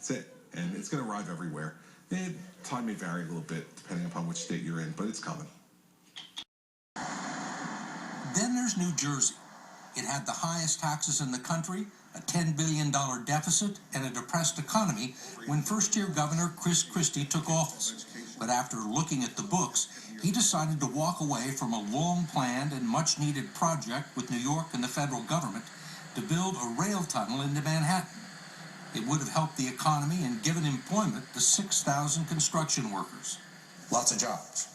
That's it. And it's going to arrive everywhere. The time may vary a little bit depending upon which state you're in, but it's coming. Then there's New Jersey. It had the highest taxes in the country, a $10 billion deficit, and a depressed economy when first-year Governor Chris Christie took office. But after looking at the books, he decided to walk away from a long-planned and much-needed project with New York and the federal government to build a rail tunnel into Manhattan. It would have helped the economy and given employment to 6,000 construction workers. Lots of jobs.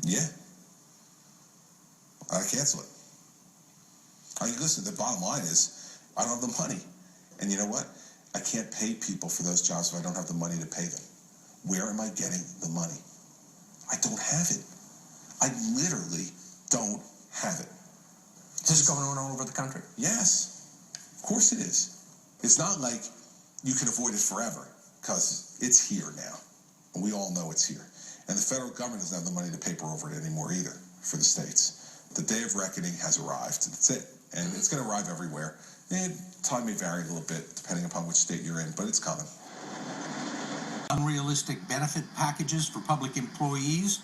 Yeah. I cancel it. I mean, listen, the bottom line is, I don't have the money. And you know what? I can't pay people for those jobs if I don't have the money to pay them. Where am I getting the money? I don't have it. I literally don't have it. Is this going on all over the country? Yes. Of course it is. It's not like you can avoid it forever, because it's here now. And we all know it's here. And the federal government doesn't have the money to paper over it anymore either for the states. The day of reckoning has arrived. That's it. And it's going to arrive everywhere. And time may vary a little bit depending upon which state you're in, but it's coming. Unrealistic benefit packages for public employees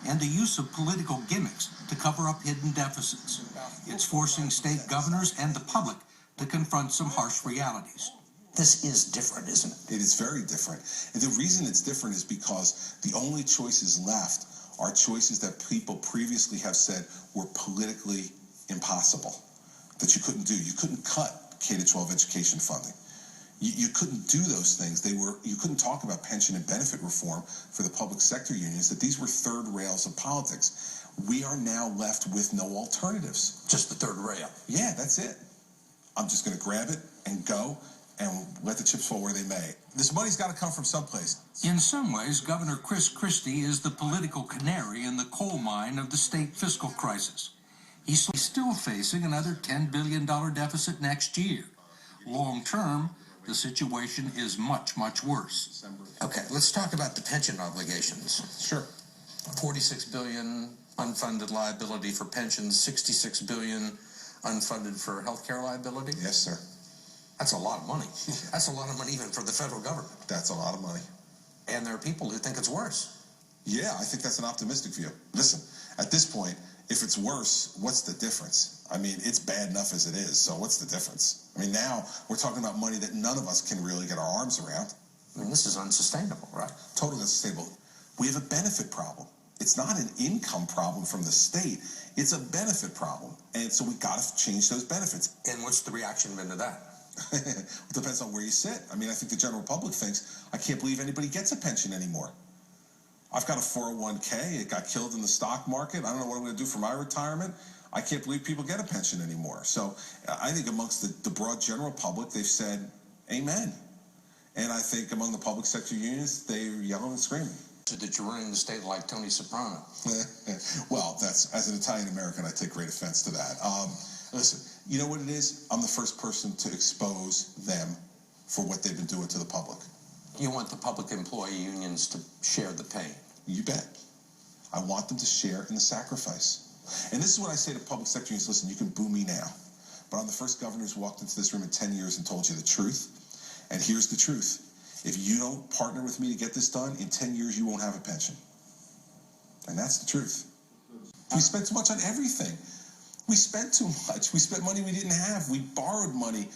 and the use of political gimmicks to cover up hidden deficits. It's forcing state governors and the public to confront some harsh realities. This is different, isn't it? It is very different. And the reason it's different is because the only choices left are choices that people previously have said were politically impossible, that you couldn't do. You couldn't cut K-12 education funding. You couldn't do those things. You couldn't talk about pension and benefit reform for the public sector unions, that these were third rails of politics. We are now left with no alternatives. Just the third rail. Yeah, that's it. I'm just going to grab it and go and let the chips fall where they may. This money's got to come from someplace. In some ways, Governor Chris Christie is the political canary in the coal mine of the state fiscal crisis. He's still facing another $10 billion deficit next year. Long term, the situation is much, much worse. Okay, let's talk about the pension obligations. Sure. $46 billion unfunded liability for pensions, $66 billion unfunded for health care liability? Yes, sir. That's a lot of money. That's a lot of money even for the federal government. That's a lot of money. And there are people who think it's worse. Yeah, I think that's an optimistic view. Listen, at this point, if it's worse, what's the difference? I mean, it's bad enough as it is, so what's the difference? I mean, now we're talking about money that none of us can really get our arms around. I mean, this is unsustainable, right? Totally unsustainable. We have a benefit problem. It's not an income problem from the state. It's a benefit problem. And so we got to change those benefits. And what's the reaction been to that? It depends on where you sit. I mean, I think the general public thinks, I can't believe anybody gets a pension anymore. I've got a 401k. It got killed in the stock market. I don't know what I'm going to do for my retirement. I can't believe people get a pension anymore. So I think amongst the broad general public, they've said, amen. And I think among the public sector unions, they're yelling and screaming. So that you're running the state like Tony Soprano. Well, as an Italian-American, I take great offense to that. Listen, you know what it is? I'm the first person to expose them for what they've been doing to the public. You want the public employee unions to share the pain? You bet. I want them to share in the sacrifice. And this is what I say to public sector unions. Listen, you can boo me now, but I'm the first governor who's walked into this room in 10 years and told you the truth. And here's the truth. If you don't partner with me to get this done, in 10 years you won't have a pension. And that's the truth. We spent too much on everything. We spent too much. We spent money we didn't have. We borrowed money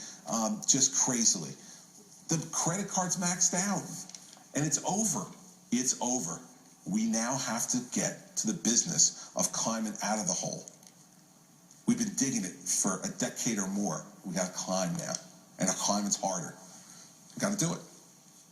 just crazily. The credit card's maxed out. And it's over. It's over. We now have to get to the business of climbing out of the hole. We've been digging it for a decade or more. We got to climb now. And our climbing's harder. We got to do it.